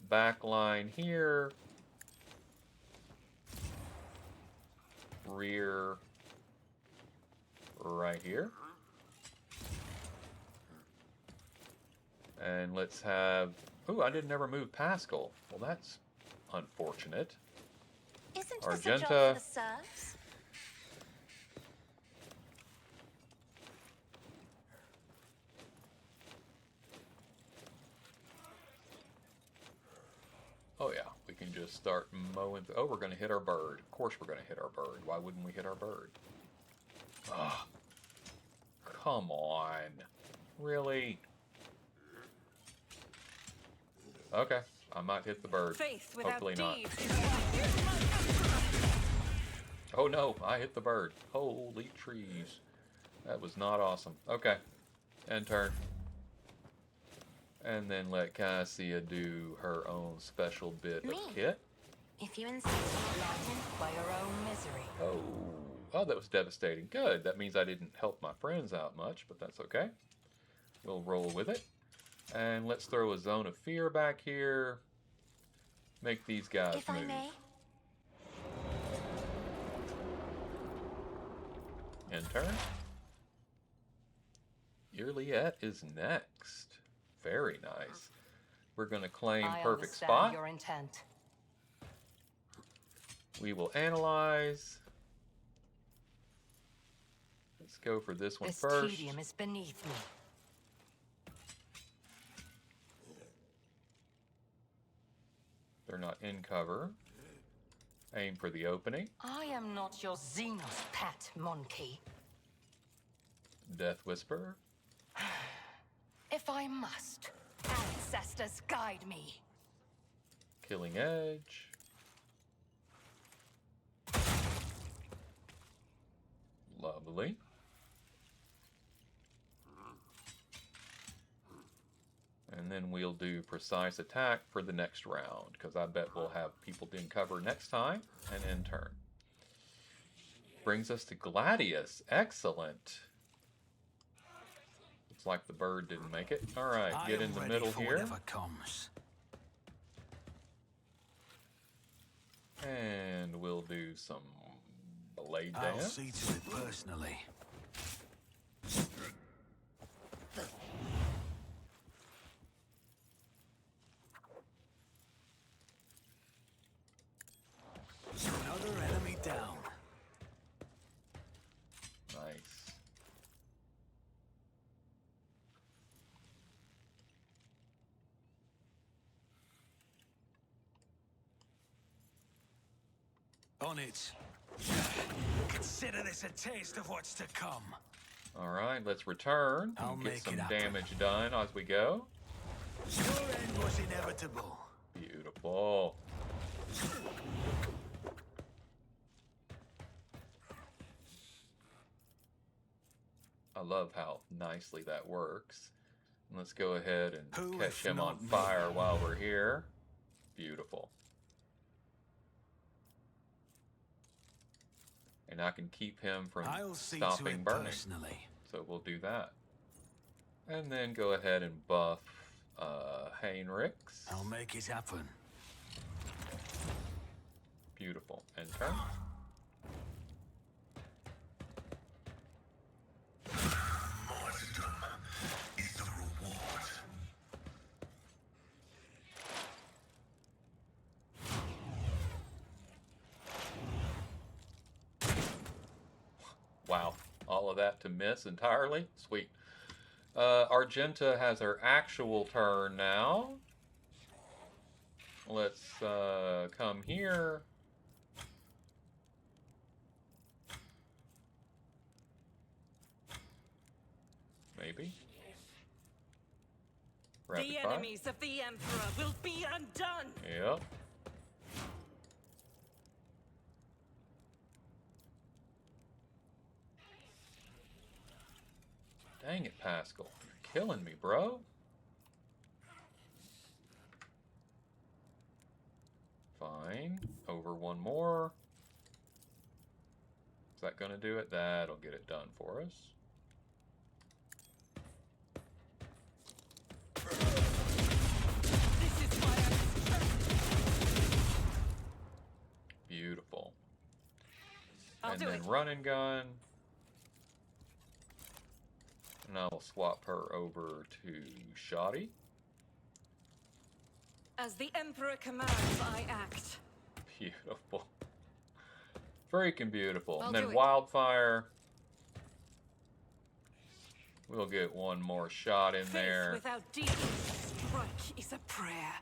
S1: Back line here. rear right here. And let's have... Ooh, I didn't ever move Pasqal. Well, that's unfortunate.
S3: Isn't this a job
S1: Argenta.
S3: for the serfs?
S1: Oh yeah, we can just start mowing. Oh, we're going to hit our bird. Of course we're going to hit our bird. Why wouldn't we hit our bird? Ah, come on. Really? Okay, I might hit the bird.
S4: Faith without
S1: Hopefully not.
S4: deeds.
S1: Oh no, I hit the bird. Holy trees. That was not awesome. Okay, end turn. And then let Cassia do her own special bit
S3: Me?
S1: of kit.
S3: If you insist, Lord Captain.
S4: By your own misery.
S1: Oh, that was devastating. Good. That means I didn't help my friends out much, but that's okay. We'll roll with it. And let's throw a zone of fear back here. Make these guys
S3: If
S1: move.
S3: I may.
S1: End turn. Irliet is next. Very nice. We're going to claim
S4: I
S1: perfect
S4: understand
S1: spot.
S4: your intent.
S1: We will analyze. Let's go for this one
S4: This
S1: first.
S4: tedium is beneath me.
S1: They're not in cover. Aim for the opening.
S4: I am not your Xenos pet, monkey.
S1: Death Whisper.
S4: If I must, ancestors guide me.
S1: Killing Edge. Lovely. And then we'll do precise attack for the next round, because I bet we'll have people in cover next time, and end turn. Brings us to Gladius. Excellent. Looks like the bird didn't make it. All right,
S2: I
S1: get
S2: am
S1: in the
S2: ready
S1: middle
S2: for
S1: here.
S2: whatever comes.
S1: And we'll do some blade
S2: I'll
S1: dance.
S2: see to it personally. Another enemy down.
S1: Nice.
S2: On it. Consider this a taste of what's to come.
S1: All right, let's return
S2: I'll
S1: and
S2: make
S1: get some
S2: it happen.
S1: damage done as we go.
S2: Your end was inevitable.
S1: Beautiful. I love how nicely that works. And let's go ahead and
S2: Who
S1: catch
S2: if
S1: him on
S2: not me?
S1: fire while we're here. Beautiful. And I can keep him from
S2: I'll see to
S1: stopping
S2: it
S1: burning.
S2: personally.
S1: So we'll do that. And then go ahead and buff Heinrichs.
S2: I'll make it happen.
S1: Beautiful. End turn.
S2: Martyrdom is the reward.
S1: Wow. All of that to miss entirely? Sweet. Argenta has her actual turn now. Let's come here. Maybe. Rapid
S4: The
S1: fire.
S4: enemies of the Emperor will be undone.
S1: Yep. Dang it, Pasqal. You're killing me, bro. Fine. Over one more. Is that going to do it? That'll get it done for us.
S4: This is why
S1: Beautiful.
S4: I'll
S1: and
S4: do
S1: then
S4: it.
S1: run and gun. And I'll swap her over to Shoddy.
S4: As the Emperor commands, I act.
S1: Beautiful. Freaking beautiful.
S4: I'll
S1: And then
S4: do it.
S1: Wildfire. We'll get one more shot in
S4: Faith
S1: there.
S4: without deed. Strike is a prayer.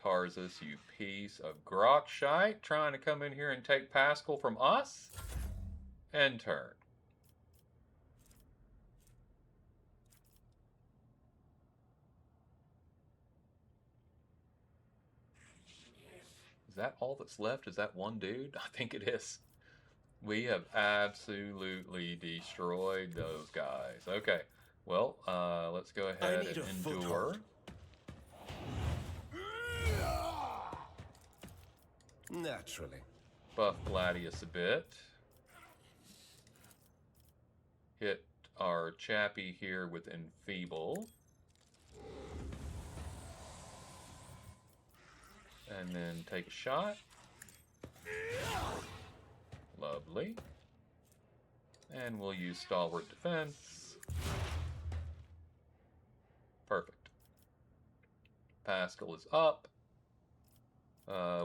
S1: Tarzus, you piece of Grokshite, trying to come in here and take Pasqal from us? End turn. Is that all that's left? Is that one dude? I think it is. We have absolutely destroyed those guys. Okay, well, let's go ahead and endure.
S5: Naturally.
S1: Buff Gladius a bit. Hit our chappy here with Enfeeble. And then take a shot. Lovely. And we'll use Stalwart Defense. Perfect. Pasqal is up.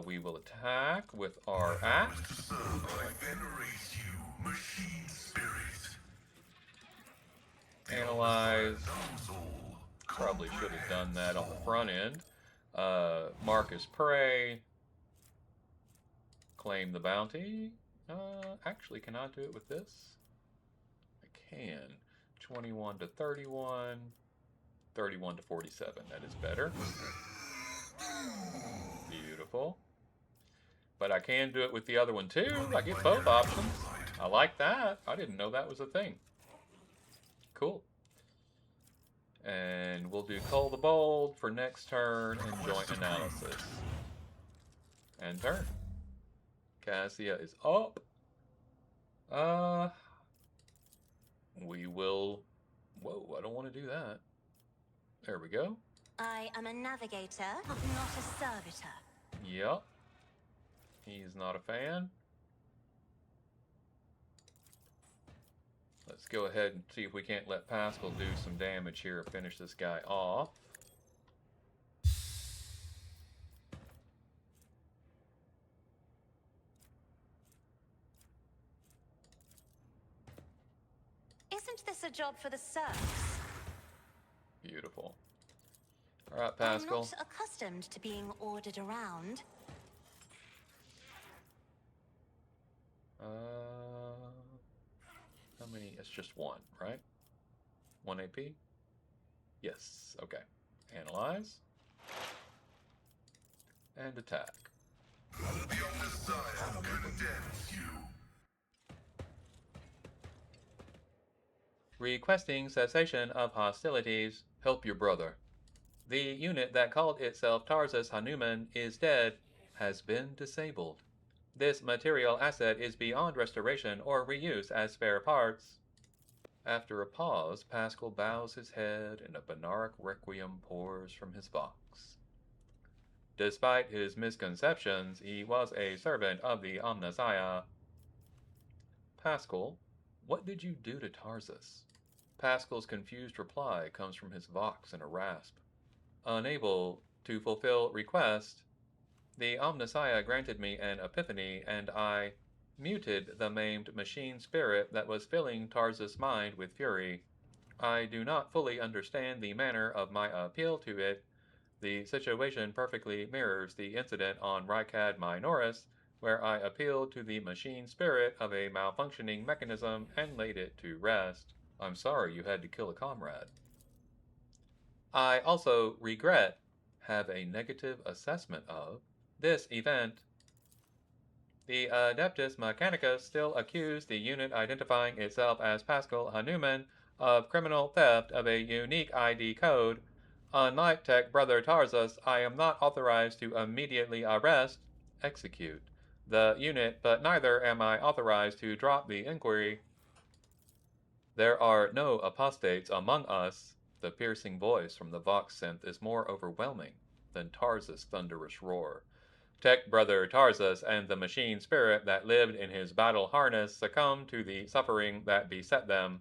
S1: We will attack with our axe.
S2: I venerate you, machine spirit.
S1: Analyze. Probably should have done that on the front end. Marcus Prey. Claim the bounty. Actually, can I do it with this? I can. 21 to 31. 31 to 47. That is better. Beautiful. But I can do it with the other one too. I get both options. I like that. I didn't know that was a thing. Cool. And we'll do Cull the Bold for next turn and Joint Analysis. And turn. Cassia is up. We will... Whoa, I don't want to do that. There we go.
S3: I am a navigator, not a servitor.
S1: Yep. He's not a fan. Let's go ahead and see if we can't let Pasqal do some damage here and finish this guy off.
S3: Isn't this a job for the serfs?
S1: Beautiful. All right,
S3: I'm
S1: Pasqal.
S3: not accustomed to being ordered around.
S1: How many? It's just one, right? 1 AP? Yes. Okay. Analyze. And attack.
S2: The Omnissiah condemns you.
S1: Requesting cessation of hostilities. Help your brother. The unit that called itself Tarzus Hanuman is dead, has been disabled. This material asset is beyond restoration or reuse as spare parts. After a pause, Pasqal bows his head and a Banaric requiem pours from his box. Despite his misconceptions, he was a servant of the Omnissiah. Pasqal, what did you do to Tarzus? Pascal's confused reply comes from his vox in a rasp. Unable to fulfill request, the Omnissiah granted me an epiphany, and I muted the maimed machine spirit that was filling Tarzus' mind with fury. I do not fully understand the manner of my appeal to it. The situation perfectly mirrors the incident on Rykad Minoris, where I appealed to the machine spirit of a malfunctioning mechanism and laid it to rest. I'm sorry you had to kill a comrade. I also regret, have a negative assessment of, this event. The Adeptus Mechanicus still accuse the unit identifying itself as Pasqal Hanuman of criminal theft of a unique ID code. Unlike Tech Brother Tarzus, I am not authorized to immediately arrest, execute, the unit, but neither am I authorized to drop the inquiry. There are no apostates among us. The piercing voice from the Vox synth is more overwhelming than Tarzus' thunderous roar. Tech brother Tarsus and the machine spirit that lived in his battle harness succumbed to the suffering that beset them.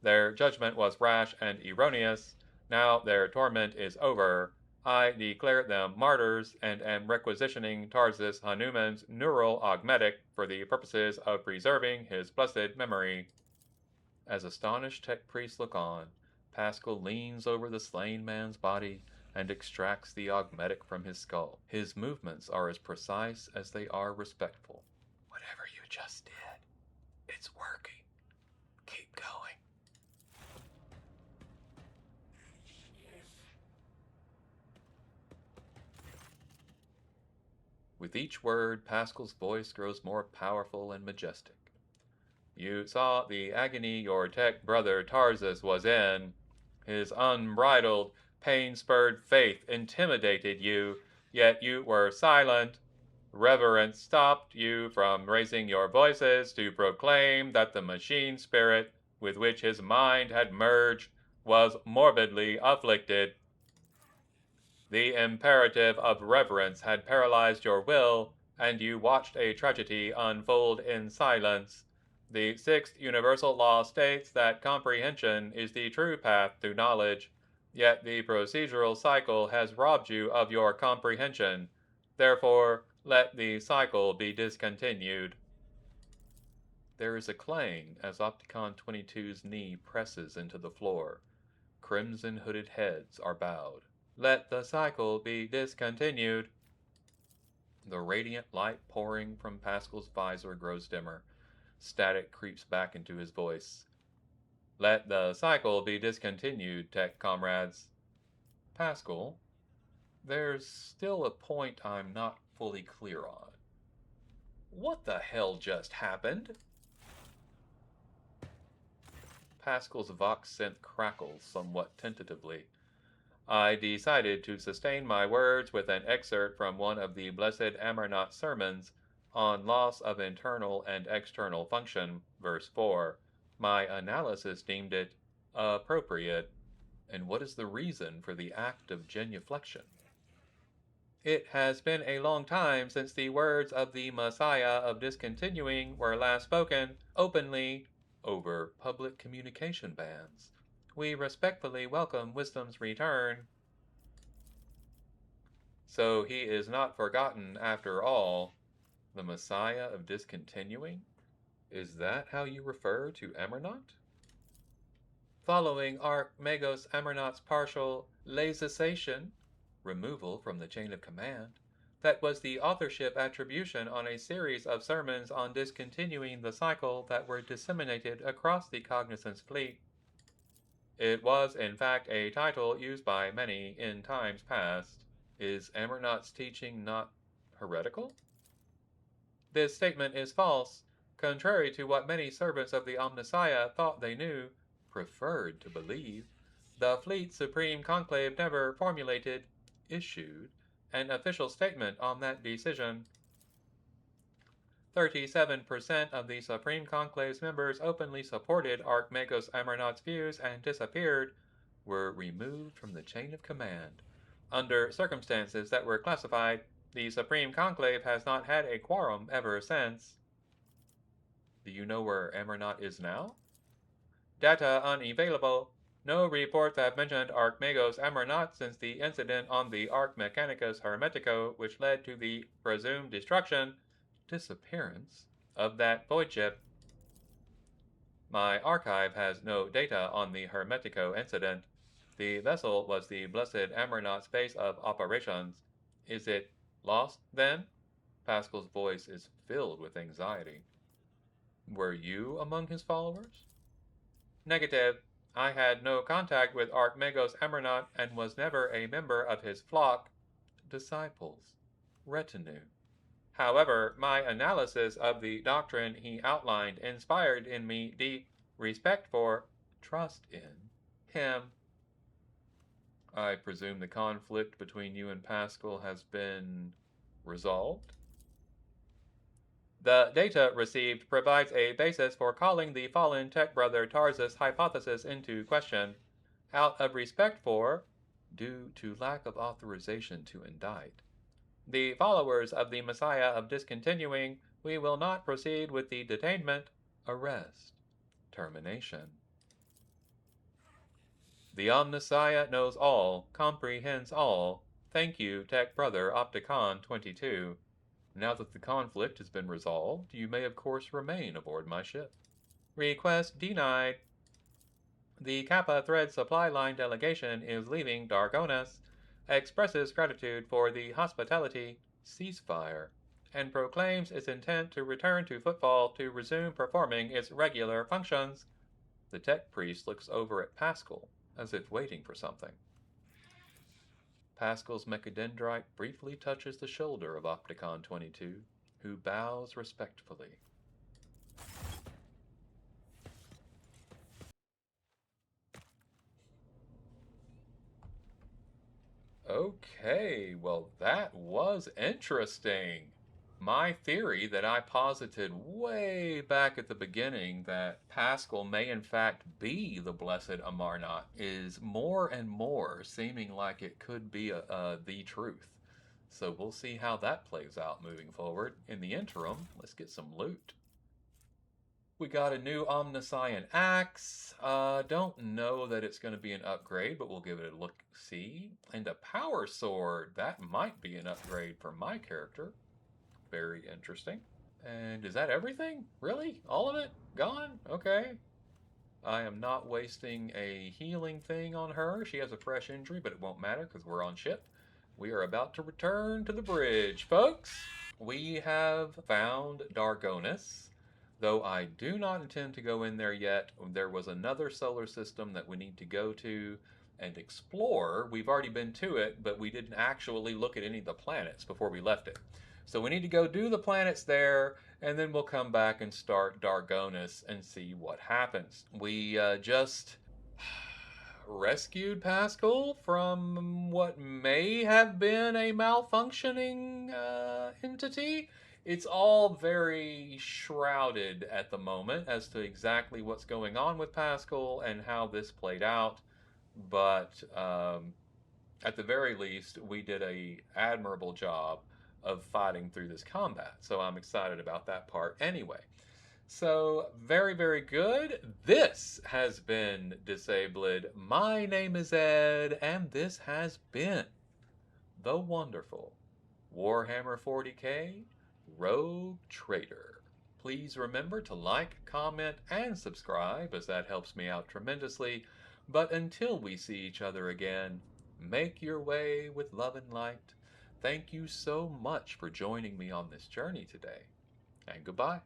S1: Their judgment was rash and erroneous. Now their torment is over. I declare them martyrs and am requisitioning Tarsus Hanuman's neural augmetic for the purposes of preserving his blessed memory. As astonished tech priests look on, Pasqal leans over the slain man's body and extracts the augmetic from his skull. His movements are as precise as they are respectful. Whatever you just did, it's working. Keep going. With each word, Pasqal's voice grows more powerful and majestic. You saw the agony your tech brother Tarsus was in. His unbridled, pain-spurred faith intimidated you, yet you were silent. Reverence stopped you from raising your voices to proclaim that the machine spirit with which his mind had merged was morbidly afflicted. The imperative of reverence had paralyzed your will, and you watched a tragedy unfold in silence. The sixth universal law states that comprehension is the true path to knowledge, yet the procedural cycle has robbed you of your comprehension. Therefore, let the cycle be discontinued. There is a clang as Opticon 22's knee presses into the floor. Crimson hooded heads are bowed. Let the cycle be discontinued. The radiant light pouring from Pasqal's visor grows dimmer. Static creeps back into his voice. Let the cycle be discontinued, tech comrades. Pasqal, there's still a point I'm not fully clear on. What the hell just happened? Pasqal's vox synth crackles somewhat tentatively. I decided to sustain my words with an excerpt from one of the Blessed Amarnot's sermons on loss of internal and external function, verse 4. My analysis deemed it appropriate. And what is the reason for the act of genuflection? It has been a long time since the words of the Messiah of discontinuing were last spoken openly over public communication bans. We respectfully welcome wisdom's return. So he is not forgotten after all. The Messiah of discontinuing? Is that how you refer to Amernot? Following Archmagos Amernot's partial laicization, removal from the chain of command, that was the authorship attribution on a series of sermons on discontinuing the cycle that were disseminated across the Cognizance fleet. It was, in fact, a title used by many in times past. Is Amernot's teaching not heretical? This statement is false, contrary to what many servants of the Omnissiah thought they knew, preferred to believe. The Fleet Supreme Conclave never issued, an official statement on that decision. 37% of the Supreme Conclave's members openly supported Archmagos Amernot's views and disappeared, were removed from the chain of command. Under circumstances that were classified, the Supreme Conclave has not had a quorum ever since. Do you know where Amernot is now? Data unavailable. No reports have mentioned Archmagos Amernot since the incident on the Arch Mechanicus Hermetico, which led to the presumed disappearance of that void ship. My archive has no data on the Hermetico incident. The vessel was the Blessed Amernot's base of operations. Is it lost, then? Pasqal's voice is filled with anxiety. Were you among his followers? Negative. I had no contact with Archmagos Amernot and was never a member of his flock, disciples, retinue. However, my analysis of the doctrine he outlined inspired in me deep respect for, trust in, him. I presume the conflict between you and Pasqal has been resolved? The data received provides a basis for calling the fallen tech brother Tarsus' hypothesis into question. Out of respect for, due to lack of authorization to indict, The followers of the Messiah of Discontinuing, we will not proceed with the detainment, arrest, termination. The Omnissiah knows all, comprehends all. Thank you, Tech Brother Opticon 22. Now that the conflict has been resolved, you may of course remain aboard my ship. Request denied. The Kappa Thread Supply Line delegation is leaving Dargonus, expresses gratitude for the hospitality, ceasefire, and proclaims its intent to return to Footfall to resume performing its regular functions. The tech priest looks over at Pasqal, as if waiting for something. Pascal's mechadendrite briefly touches the shoulder of Opticon 22, who bows respectfully. Okay, well, that was interesting. My theory that I posited way back at the beginning that Pasqal may in fact be the Blessed Amarnat is more and more seeming like it could be the truth. So we'll see how that plays out moving forward. In the interim, let's get some loot. We got a new Omnissiah axe. Don't know that it's going to be an upgrade, but we'll give it a look-see. And a power sword. That might be an upgrade for my character. Very interesting. And is that everything? Really? All of it? Gone? Okay. I am not wasting a healing thing on her. She has a fresh injury, but it won't matter because we're on ship. We are about to return to the bridge, folks. We have found Dargonus. Though I do not intend to go in there yet. There was another solar system that we need to go to and explore. We've already been to it, but we didn't actually look at any of the planets before we left it. So we need to go do the planets there, and then we'll come back and start Dargonus and see what happens. We just rescued Pasqal from what may have been a malfunctioning entity. It's all very shrouded at the moment as to exactly what's going on with Pasqal and how this played out. But at the very least, we did a admirable job of fighting through this combat. So I'm excited about that part anyway. So very, very good. This has been Disabled. My name is Ed, and this has been the wonderful Warhammer 40k Rogue Trader. Please remember to like, comment, and subscribe, as that helps me out tremendously. But until we see each other again, make your way with love and light. Thank you so much for joining me on this journey today, and goodbye.